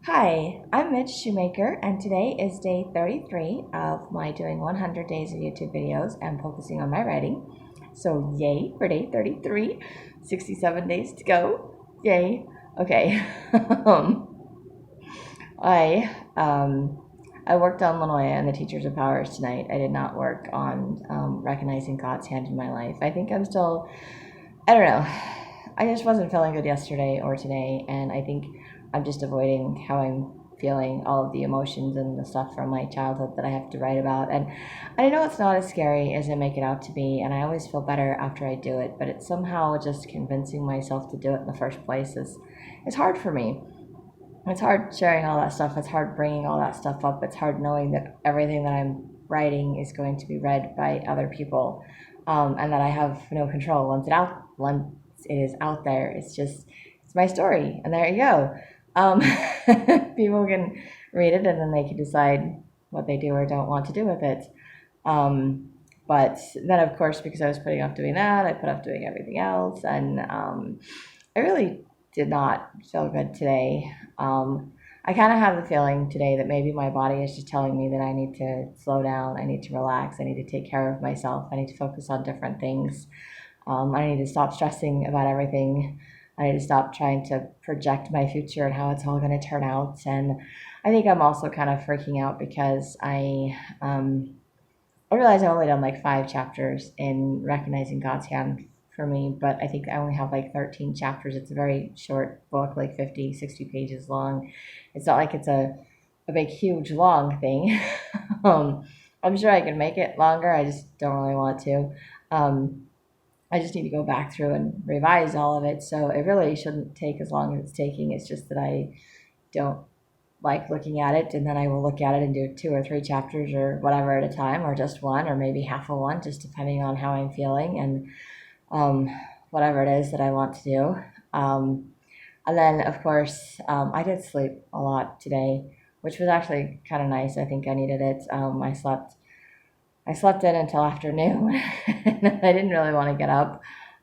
Hi, I'm Mitch Shoemaker, and today is day 33 of my doing 100 days of YouTube videos and focusing on my writing. So, yay for day 33, 67 days to go. Yay. Okay. um, I um, I worked on Lanoya and the Teachers of Powers tonight. I did not work on recognizing God's hand in my life. I think I'm still, I don't know. I just wasn't feeling good yesterday or today, and I think I'm just avoiding how I'm feeling, all of the emotions and the stuff from my childhood that I have to write about. And I know it's not as scary as I make it out to be, and I always feel better after I do it, but it's somehow just convincing myself to do it in the first place is hard for me. It's hard sharing all that stuff. It's hard bringing all that stuff up. It's hard knowing that everything that I'm writing is going to be read by other people, and that I have no control once it is out there. It's my story, and there you go. Um, People can read it, and then they can decide what they do or don't want to do with it. Um, but then, of course, because I was putting off doing that, I put off doing everything else, and I really did not feel good today. I kind of have the feeling today that maybe my body is just telling me that I need to slow down, I need to relax, I need to take care of myself, I need to focus on different things. I need to stop stressing about everything. I need to stop trying to project my future and how it's all going to turn out. And I think I'm also kind of freaking out because I realize I've only done like 5 chapters in recognizing God's hand for me, but I think I only have like 13 chapters. It's a very short book, like 50, 60 pages long. It's not like it's a big, huge, long thing. um, I'm sure I can make it longer. I just don't really want to. Um, I just need to go back through and revise all of it. So it really shouldn't take as long as it's taking. It's just that I don't like looking at it, and then I will look at it and do 2 or 3 chapters or whatever at a time, or just one, or maybe half of one, just depending on how I'm feeling and um, whatever it is that I want to do. Um, and then, of course, I did sleep a lot today, which was actually kind of nice. I think I needed it. I slept in until afternoon, and I didn't really want to get up.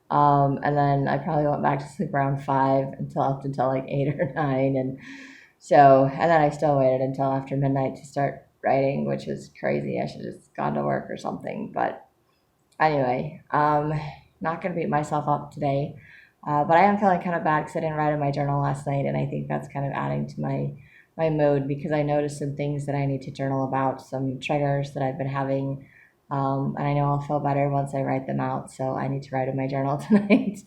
And then I probably went back to sleep around 5 until up until like 8 or 9, and then I still waited until after midnight to start writing, which was crazy. I should have just gone to work or something. But anyway, not going to beat myself up today. But I am feeling kind of bad because I didn't write in my journal last night, and I think that's kind of adding to my mood because I noticed some things that I need to journal about, some triggers that I've been having. And I know I'll feel better once I write them out, so I need to write in my journal tonight.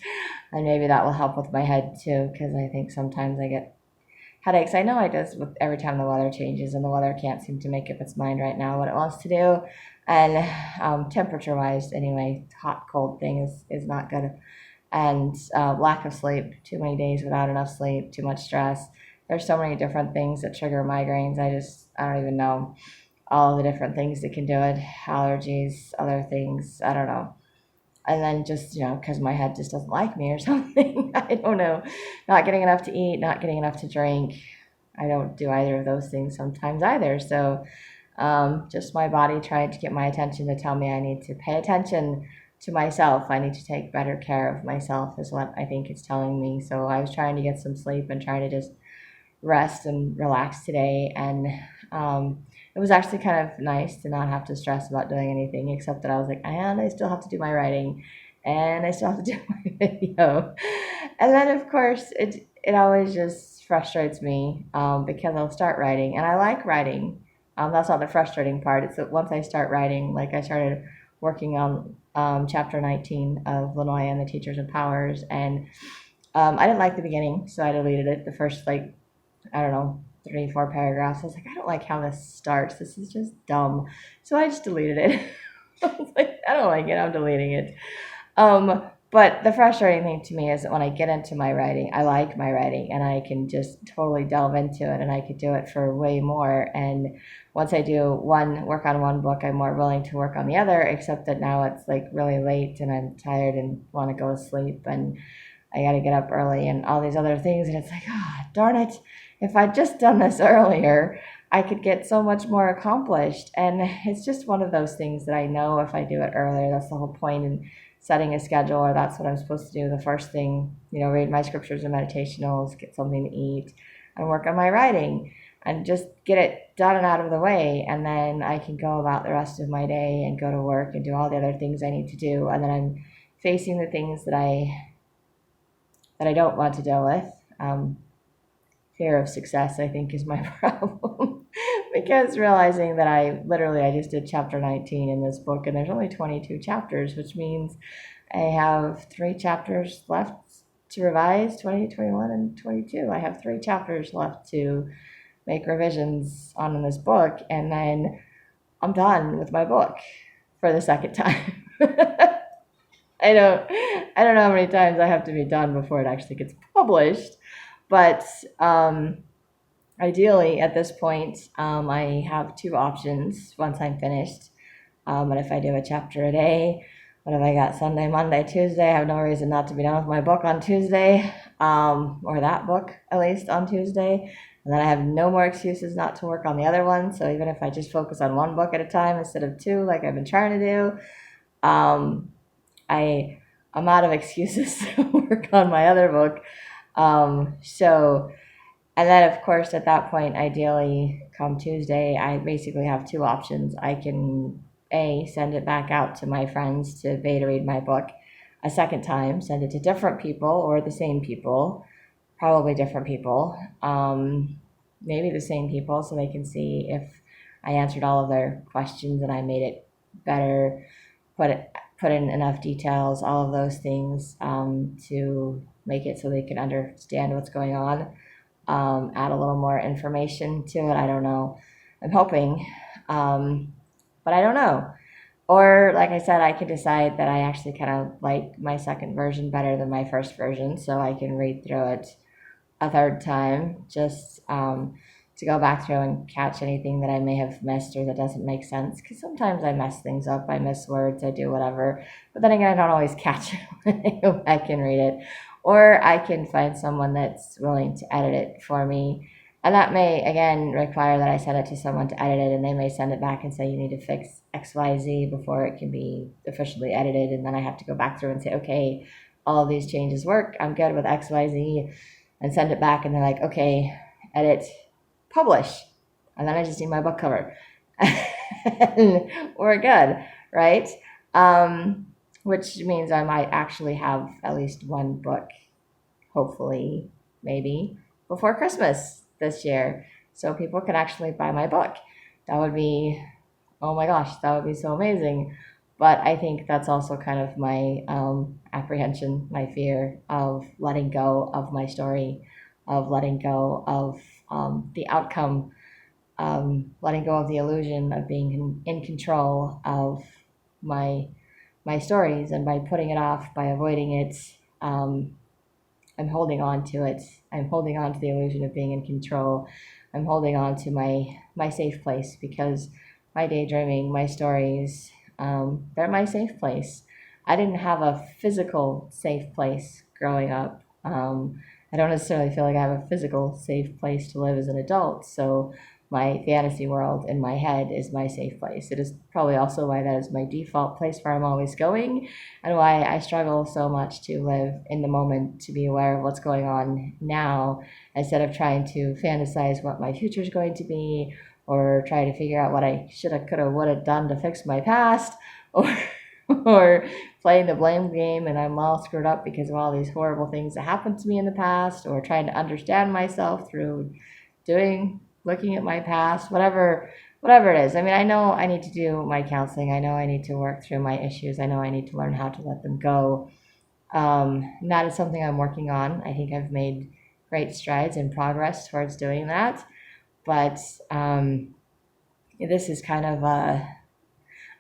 And maybe that will help with my head too, because I think sometimes I get headaches. I know it does with every time the weather changes, and the weather can't seem to make up its mind right now what it wants to do. And temperature wise, anyway, hot cold thing is not good. And lack of sleep, too many days without enough sleep, too much stress. There's so many different things that trigger migraines. I don't even know all the different things that can do it. Allergies, other things. I don't know. And then just, because my head just doesn't like me or something. I don't know. Not getting enough to eat, not getting enough to drink. I don't do either of those things sometimes either. So just my body trying to get my attention to tell me I need to pay attention to myself. I need to take better care of myself is what I think it's telling me. So I was trying to get some sleep and trying to just rest and relax today. And it was actually kind of nice to not have to stress about doing anything, except that I was like, and I still have to do my writing and I still have to do my video. And then, of course, it always just frustrates me because I'll start writing, and I like writing. That's not the frustrating part. It's that once I start writing, like I started working on chapter 19 of Lanoya and the Teachers of Powers, and I didn't like the beginning, so I deleted it. The first, like, I don't know, 3, 4 paragraphs. I was like, I don't like how this starts. This is just dumb. So I just deleted it. I was like, I don't like it. I'm deleting it. But the frustrating thing to me is that when I get into my writing, I like my writing and I can just totally delve into it, and I could do it for way more. And once I do work on one book, I'm more willing to work on the other, except that now it's like really late and I'm tired and want to go to sleep, and I got to get up early and all these other things. And it's like, darn it. If I'd just done this earlier, I could get so much more accomplished. And it's just one of those things that I know if I do it earlier, that's the whole point in setting a schedule, or that's what I'm supposed to do. The first thing, read my scriptures and meditationals, get something to eat, and work on my writing and just get it done and out of the way. And then I can go about the rest of my day and go to work and do all the other things I need to do. And then I'm facing the things that I don't want to deal with. Fear of success, I think, is my problem. Because realizing that I just did chapter 19 in this book, and there's only 22 chapters, which means I have 3 chapters left to revise, 20, 21, and 22. I have 3 chapters left to make revisions on in this book, and then I'm done with my book for the second time. I don't know how many times I have to be done before it actually gets published, but ideally at this point, I have 2 options once I'm finished. And if I do a chapter a day, what have I got? Sunday, Monday, Tuesday. I have no reason not to be done with my book on Tuesday, or that book at least on Tuesday. And then I have no more excuses not to work on the other one. So even if I just focus on one book at a time instead of 2, like I've been trying to do, I'm out of excuses to work on my other book. And then of course at that point, ideally come Tuesday, I basically have 2 options. I can send it back out to my friends to beta read my book a second time, send it to different people or the same people, probably different people, maybe the same people, so they can see if I answered all of their questions and I made it better, put in enough details, all of those things, to make it so they can understand what's going on, add a little more information to it. I don't know. I'm hoping, but I don't know. Or, like I said, I could decide that I actually kind of like my second version better than my first version, so I can read through it a third time, just to go back through and catch anything that I may have missed or that doesn't make sense. Because sometimes I mess things up, I miss words, I do whatever. But then again, I don't always catch it when I go back and read it. Or I can find someone that's willing to edit it for me. And that may, again, require that I send it to someone to edit it, and they may send it back and say, you need to fix XYZ before it can be officially edited. And then I have to go back through and say, okay, all of these changes work. I'm good with XYZ, and send it back. And they're like, okay, edit, publish. And then I just need my book cover. And we're good, right? Which means I might actually have at least one book, hopefully, maybe, before Christmas this year, so people can actually buy my book. That would be, oh my gosh, that would be so amazing. But I think that's also kind of my apprehension, my fear of letting go of my story, of letting go of the outcome, letting go of the illusion of being in control of my stories. And by putting it off, by avoiding it, I'm holding on to it. I'm holding on to the illusion of being in control. I'm holding on to my safe place, because my daydreaming, my stories, they're my safe place. I didn't have a physical safe place growing up. I don't necessarily feel like I have a physical safe place to live as an adult. So my fantasy world in my head is my safe place. It is probably also why that is my default place where I'm always going, and why I struggle so much to live in the moment, to be aware of what's going on now, instead of trying to fantasize what my future is going to be, or try to figure out what I shoulda, coulda, woulda done to fix my past, or or playing the blame game and I'm all screwed up because of all these horrible things that happened to me in the past, or trying to understand myself through looking at my past, whatever it is. I mean, I know I need to do my counseling. I know I need to work through my issues. I know I need to learn how to let them go. And that is something I'm working on. I think I've made great strides and progress towards doing that. But this is kind of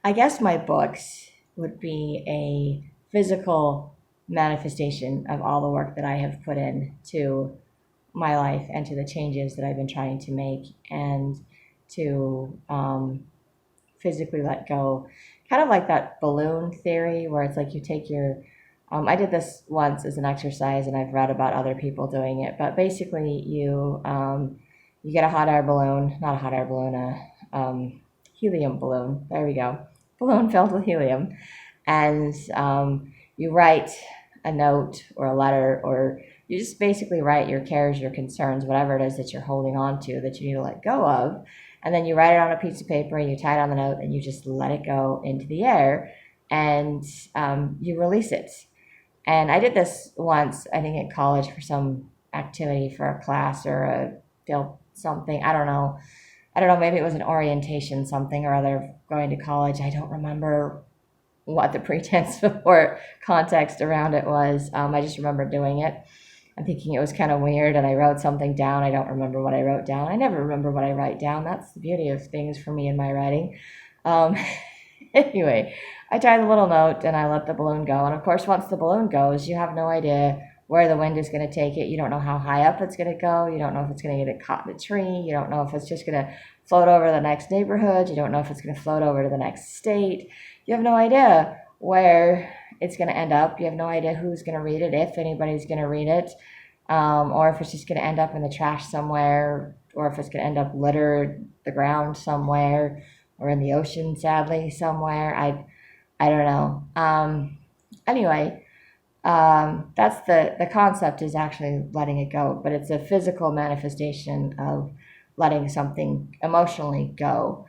I guess my books would be a physical manifestation of all the work that I have put in to my life and to the changes that I've been trying to make, and to physically let go. Kind of like that balloon theory, where it's like you take your I did this once as an exercise, and I've read about other people doing it, but basically you get a hot air balloon, not a hot air balloon, a helium balloon, there we go, balloon filled with helium, and you write a note or a letter or You just basically write your cares, your concerns, whatever it is that you're holding on to that you need to let go of. And then you write it on a piece of paper and you tie it on the note and you just let it go into the air, and you release it. And I did this once, I think, at college for some activity for a class or a field something. I don't know. Maybe it was an orientation something or other going to college. I don't remember what the pretense or context around it was. I just remember doing it. I'm thinking it was kind of weird, and I wrote something down. I don't remember what I wrote down. I never remember what I write down. That's the beauty of things for me in my writing. Um, anyway, I tie the little note and I let the balloon go. And of course, once the balloon goes, you have no idea where the wind is going to take it. You don't know how high up it's going to go. You don't know if it's going to get caught in a tree. You don't know if it's just going to float over the next neighborhood. You don't know if it's going to float over to the next state. You have no idea where it's going to end up. You have no idea who's going to read it, if anybody's going to read it, or if it's just going to end up in the trash somewhere, or if it's going to end up littered the ground somewhere, or in the ocean, sadly, somewhere. I don't know. Anyway, that's the concept, is actually letting it go, but it's a physical manifestation of letting something emotionally go,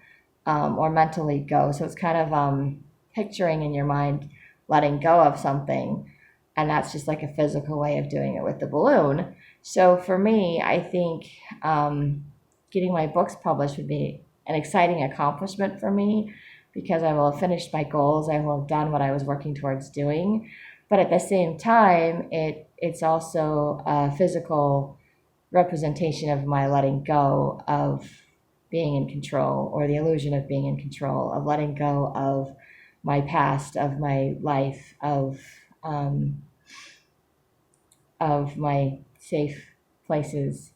or mentally go. So it's kind of picturing in your mind letting go of something, and that's just like a physical way of doing it with the balloon. So for me, I think getting my books published would be an exciting accomplishment for me, because I will have finished my goals. I will have done what I was working towards doing. But at the same time, it's also a physical representation of my letting go of being in control, or the illusion of being in control, of letting go of my past, of my life, of my safe places,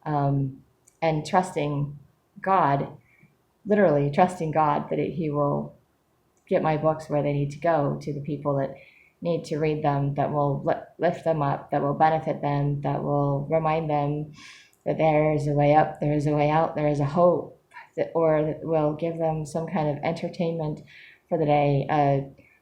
and trusting God, literally trusting God that He will get my books where they need to go, to the people that need to read them, that will lift them up, that will benefit them, that will remind them that there is a way up, there is a way out, there is a hope, or that will give them some kind of entertainment for the day,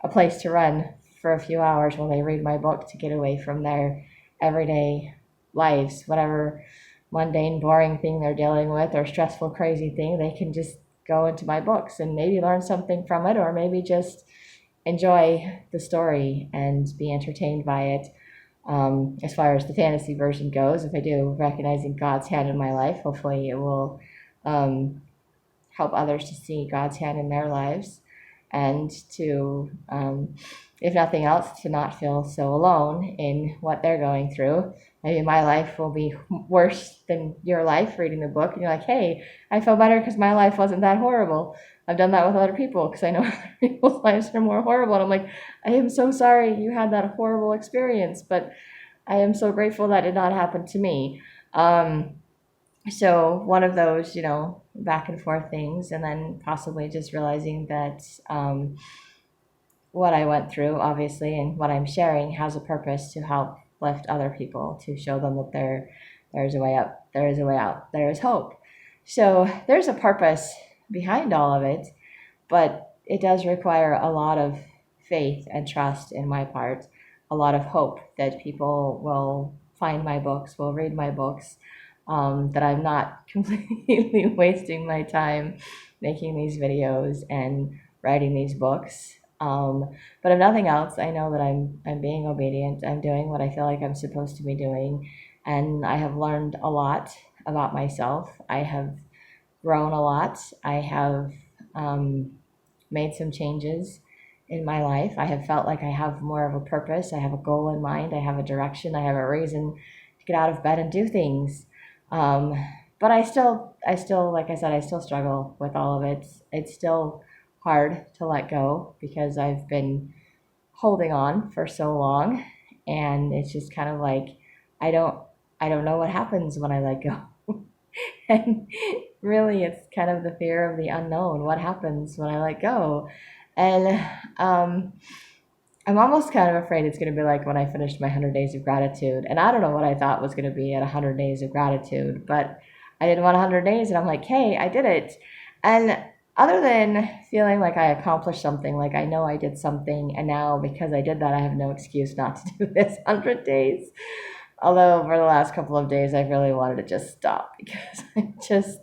a place to run for a few hours while they read my book, to get away from their everyday lives, whatever mundane, boring thing they're dealing with, or stressful, crazy thing. They can just go into my books and maybe learn something from it, or maybe just enjoy the story and be entertained by it. As far as the fantasy version goes, if I do recognizing God's hand in my life, hopefully it will help others to see God's hand in their lives, and to, if nothing else, to not feel so alone in what they're going through. Maybe my life will be worse than your life reading the book, and you're like, hey, I feel better because my life wasn't that horrible. I've done that with other people, because I know other people's lives are more horrible. And I'm like, I am so sorry you had that horrible experience, but I am so grateful that did not happen to me. So one of those, back and forth things, and then possibly just realizing that what I went through, obviously, and what I'm sharing has a purpose to help lift other people, to show them that there's a way up, there is a way out, there is hope. So there's a purpose behind all of it, but it does require a lot of faith and trust in my part, a lot of hope that people will find my books, will read my books, that I'm not completely wasting my time making these videos and writing these books. But if nothing else, I know that I'm being obedient. I'm doing what I feel like I'm supposed to be doing, and I have learned a lot about myself. I have grown a lot. I have made some changes in my life. I have felt like I have more of a purpose. I have a goal in mind. I have a direction. I have a reason to get out of bed and do things. But I still, like I said, I still struggle with all of it. It's still hard to let go, because I've been holding on for so long, and it's just kind of like, I don't know what happens when I let go. And really, it's kind of the fear of the unknown. What happens when I let go? And I'm almost kind of afraid it's going to be like when I finished my 100 Days of Gratitude. And I don't know what I thought was going to be at 100 Days of Gratitude, but I did 100 days, and I'm like, hey, I did it. And other than feeling like I accomplished something, like I know I did something, and now because I did that, I have no excuse not to do this 100 days. Although for the last couple of days, I really wanted to just stop because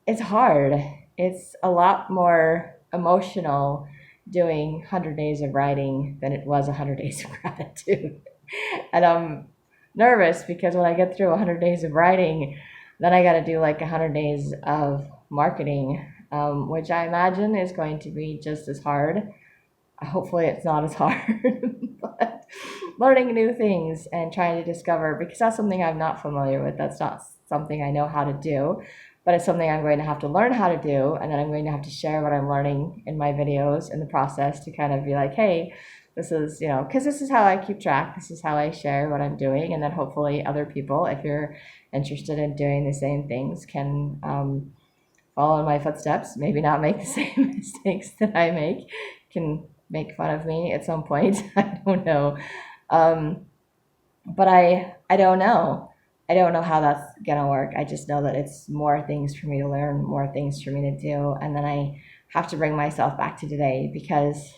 it's hard. It's a lot more emotional doing 100 days of writing than it was 100 days of gratitude. And I'm nervous because when I get through 100 days of writing, then I got to do like 100 days of marketing, which I imagine is going to be just as hard. Hopefully, it's not as hard, but learning new things and trying to discover, because that's something I'm not familiar with. That's not something I know how to do, but it's something I'm going to have to learn how to do. And then I'm going to have to share what I'm learning in my videos in the process to kind of be like, hey, this is, because this is how I keep track. This is how I share what I'm doing. And then hopefully other people, if you're interested in doing the same things, can follow in my footsteps, maybe not make the same mistakes that I make, can make fun of me at some point. I don't know. Um, but I don't know. I don't know how that's gonna work. I just know that it's more things for me to learn, more things for me to do, and then I have to bring myself back to today because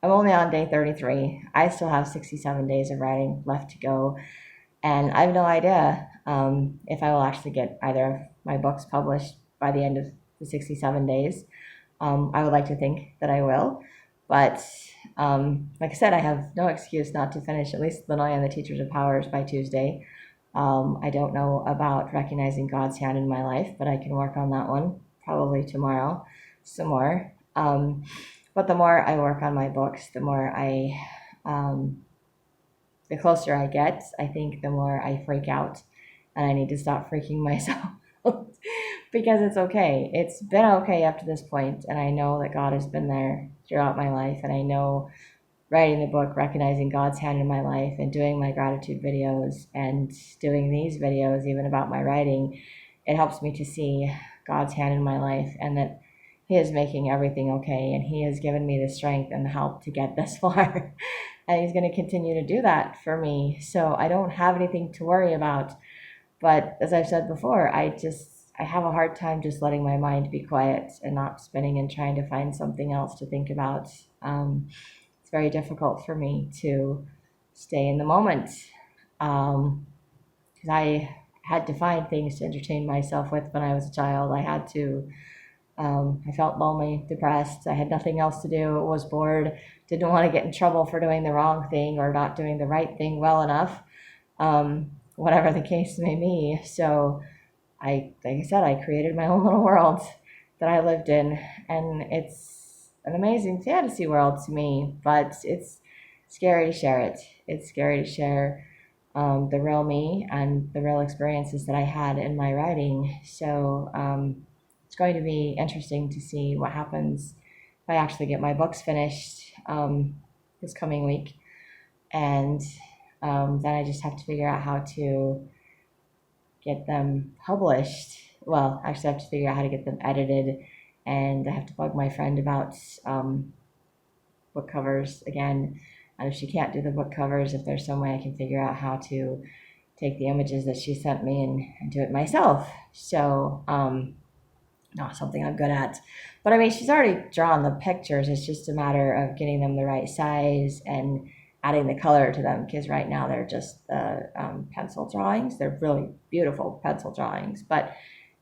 I'm only on day 33. I still have 67 days of writing left to go, and I have no idea if I will actually get either of my books published by the end of the 67 days. I would like to think that I will, but like I said, I have no excuse not to finish at least Lannoy and the Teachers of Powers by Tuesday. I don't know about recognizing God's hand in my life, but I can work on that one probably tomorrow some more. But the more I work on my books, um, the closer I get, I think the more I freak out, and I need to stop freaking myself out because it's okay. It's been okay up to this point, and I know that God has been there throughout my life, and I know writing the book, recognizing God's hand in my life, and doing my gratitude videos, and doing these videos even about my writing, it helps me to see God's hand in my life and that He is making everything okay, and He has given me the strength and the help to get this far. And He's going to continue to do that for me. So I don't have anything to worry about. But as I've said before, I have a hard time just letting my mind be quiet and not spinning and trying to find something else to think about. It's very difficult for me to stay in the moment because I had to find things to entertain myself with when I was a child. I felt lonely, depressed. I had nothing else to do, was bored, didn't want to get in trouble for doing the wrong thing or not doing the right thing well enough, whatever the case may be. So like I said, I created my own little world that I lived in, and it's an amazing fantasy world to me, but it's scary to share it. It's scary to share the real me and the real experiences that I had in my writing. So it's going to be interesting to see what happens if I actually get my books finished this coming week. And then I just have to figure out how to get them published. Well, actually, I have to figure out how to get them edited, and I have to bug my friend about book covers again. And if she can't do the book covers, if there's some way I can figure out how to take the images that she sent me and do it myself. So, not something I'm good at. But I mean, she's already drawn the pictures. It's just a matter of getting them the right size and adding the color to them, because right now they're just pencil drawings. They're really beautiful pencil drawings, but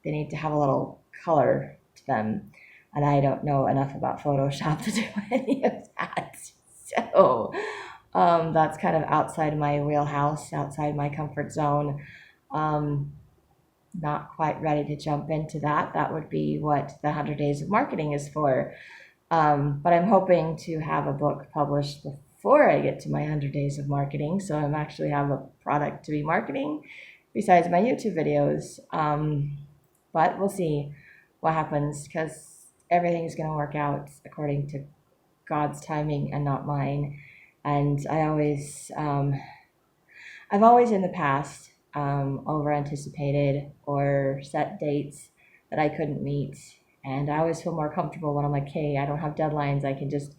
they need to have a little color to them. And I don't know enough about Photoshop to do any of that. So that's kind of outside my wheelhouse, outside my comfort zone. Not quite ready to jump into that. That would be what the 100 Days of Marketing is for. But I'm hoping to have a book published before I get to my 100 Days of Marketing. So I'm actually have a product to be marketing besides my YouTube videos. But we'll see what happens, because everything's going to work out according to God's timing and not mine. And I've always in the past over anticipated or set dates that I couldn't meet. And I always feel more comfortable when I'm like, hey, I don't have deadlines. I can just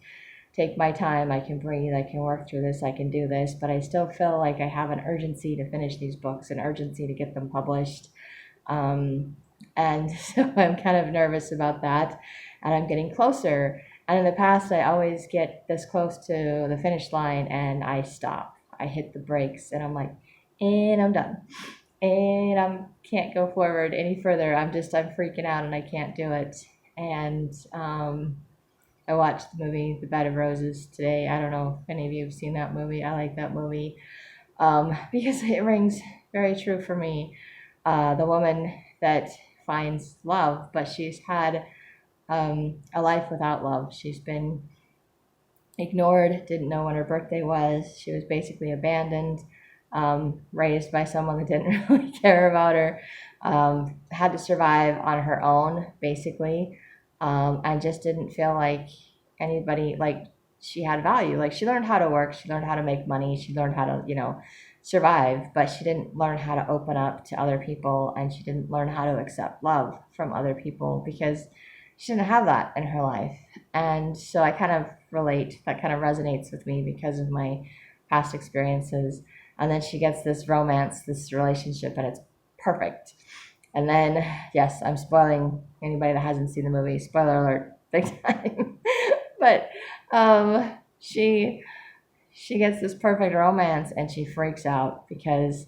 take my time. I can breathe. I can work through this. I can do this. But I still feel like I have an urgency to finish these books, an urgency to get them published. And so I'm kind of nervous about that. And I'm getting closer. And in the past, I always get this close to the finish line and I stop. I hit the brakes and I'm like, and I'm done. And I can't go forward any further. I'm freaking out and I can't do it. And I watched the movie The Bed of Roses today. I don't know if any of you have seen that movie. I like that movie because it rings very true for me. The woman that finds love, but she's had a life without love. She's been ignored, didn't know when her birthday was. She was basically abandoned, raised by someone that didn't really care about her, had to survive on her own, basically, and just didn't feel like anybody, like she had value. Like she learned how to work, she learned how to make money, she learned how to, survive, but she didn't learn how to open up to other people and she didn't learn how to accept love from other people because she didn't have that in her life. And so I kind of relate, that kind of resonates with me because of my past experiences. And then she gets this romance, this relationship, and it's perfect. And then, yes, I'm spoiling anybody that hasn't seen the movie. Spoiler alert, big time. But she gets this perfect romance and she freaks out because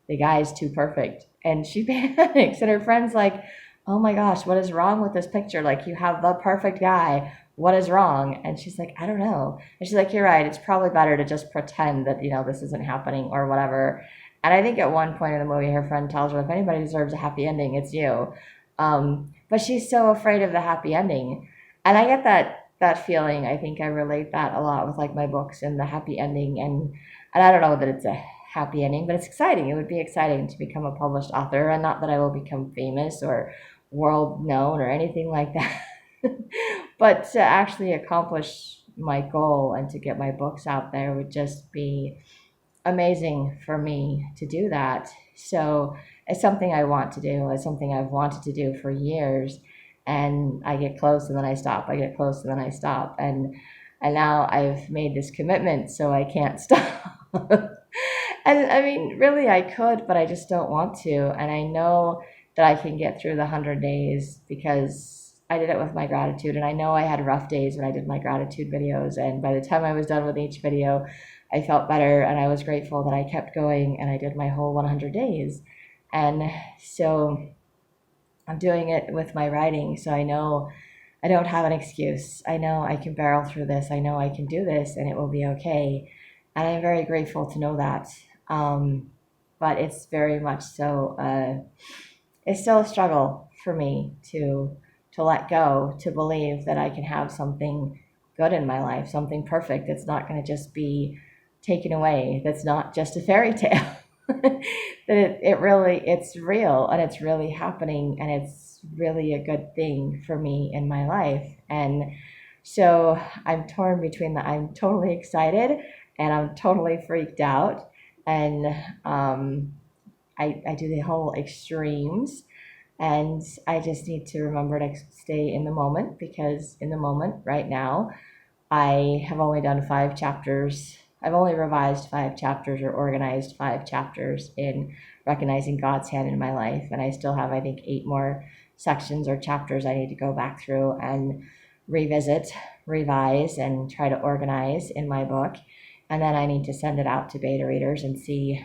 the guy is too perfect. And she panics, and her friend's like, oh my gosh, what is wrong with this picture? Like, you have the perfect guy. What is wrong? And she's like, I don't know. And she's like, you're right. It's probably better to just pretend that, this isn't happening or whatever. And I think at one point in the movie, her friend tells her, if anybody deserves a happy ending, it's you. But she's so afraid of the happy ending. And I get that feeling. I think I relate that a lot with like my books and the happy ending. And I don't know that it's a happy ending, but it's exciting. It would be exciting to become a published author, and not that I will become famous or world known or anything like that. But to actually accomplish my goal and to get my books out there would just be amazing for me to do that. So it's something I want to do. It's something I've wanted to do for years. And I get close and then I stop. I get close and then I stop. And now I've made this commitment, so I can't stop. And I mean, really, I could, but I just don't want to. And I know that I can get through the 100 days because I did it with my gratitude. And I know I had rough days when I did my gratitude videos. And by the time I was done with each video, I felt better and I was grateful that I kept going and I did my whole 100 days. And so I'm doing it with my writing. So I know I don't have an excuse. I know I can barrel through this. I know I can do this and it will be okay. And I'm very grateful to know that. But it's very much so, it's still a struggle for me to let go, to believe that I can have something good in my life, something perfect that's not going to just be taken away, that's not just a fairy tale. That it really, it's real and it's really happening and it's really a good thing for me in my life. And so I'm torn between the I'm totally excited and I'm totally freaked out. And I do the whole extremes. And I just need to remember to stay in the moment, because in the moment right now, I have only done 5 chapters. I've only revised 5 chapters or organized 5 chapters in recognizing God's hand in my life. And I still have, I think, 8 more sections or chapters I need to go back through and revisit, revise, and try to organize in my book. And then I need to send it out to beta readers and see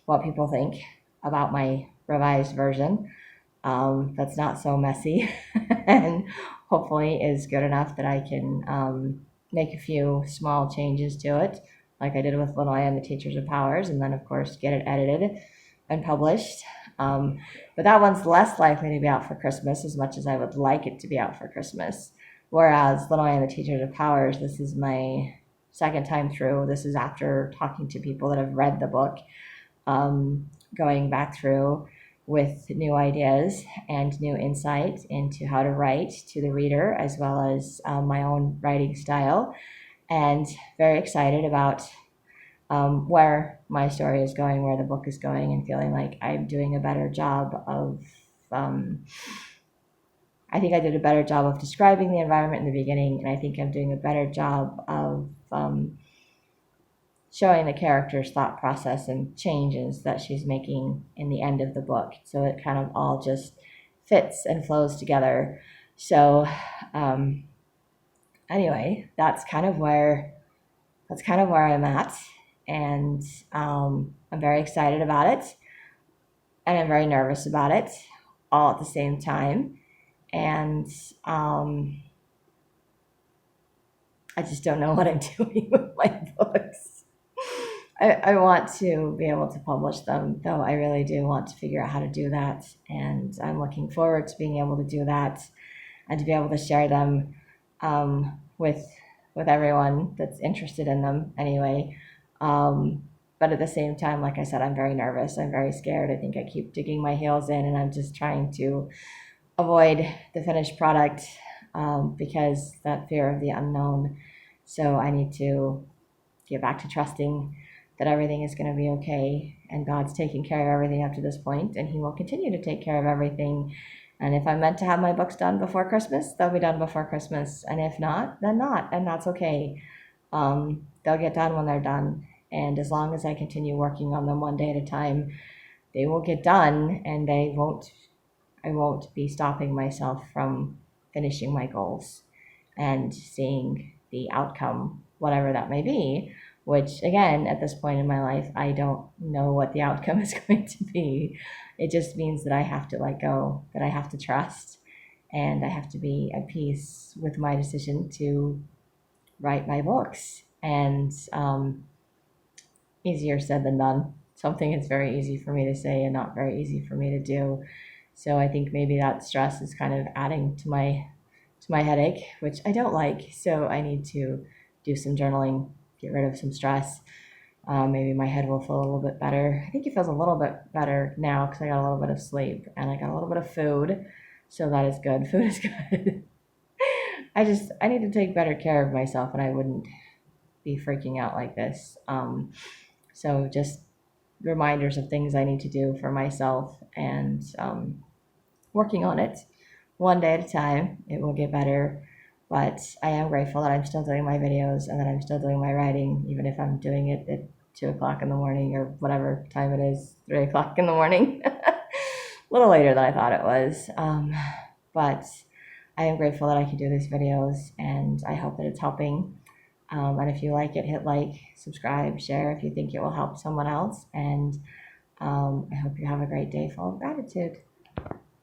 what people think about my revised version. That's not so messy and hopefully is good enough that I can make a few small changes to it, like I did with Little I Am, the Teachers of Powers, and then of course get it edited and published. But that one's less likely to be out for Christmas, as much as I would like it to be out for Christmas. Whereas Little I Am, the Teachers of Powers, this is my second time through. This is after talking to people that have read the book, going back through with new ideas and new insight into how to write to the reader, as well as my own writing style. And very excited about where my story is going, where the book is going, and feeling like I'm doing a better job of I think I did a better job of describing the environment in the beginning, and I think I'm doing a better job of showing the character's thought process and changes that she's making in the end of the book. So it kind of all just fits and flows together. So anyway, that's kind of where I'm at. And I'm I'm very excited about it, and I'm very nervous about it, all at the same time. And I just don't know what I'm doing with my books. I want to be able to publish them, though I really do want to figure out how to do that. And I'm looking forward to being able to do that and to be able to share them with everyone that's interested in them anyway. But at the same time, like I said, I'm very nervous. I'm very scared. I think I keep digging my heels in, and I'm just trying to avoid the finished product because that fear of the unknown. So I need to get back to trusting that everything is going to be okay, and God's taking care of everything up to this point, and He will continue to take care of everything. And if I'm meant to have my books done before Christmas, they'll be done before Christmas. And if not, then not, and that's okay. They'll get done when they're done. And as long as I continue working on them one day at a time, they will get done, and I won't be stopping myself from finishing my goals and seeing the outcome, whatever that may be, which again, at this point in my life, I don't know what the outcome is going to be. It just means that I have to let go, that I have to trust, and I have to be at peace with my decision to write my books. And easier said than done. Something that's very easy for me to say and not very easy for me to do. So I think maybe that stress is kind of adding to my headache, which I don't like. So I need to do some journaling, get rid of some stress. Maybe my head will feel a little bit better. I think it feels a little bit better now because I got a little bit of sleep and I got a little bit of food. So that is good. Food is good. I need to take better care of myself, and I wouldn't be freaking out like this. So just reminders of things I need to do for myself, and working on it one day at a time. It will get better, but I am grateful that I'm still doing my videos and that I'm still doing my writing, even if I'm doing it at 2 o'clock in the morning or whatever time it is, 3 o'clock in the morning. A little later than I thought it was. But I am grateful that I can do these videos, and I hope that it's helping. And if you like it, hit like, subscribe, share if you think it will help someone else. And I hope you have a great day full of gratitude.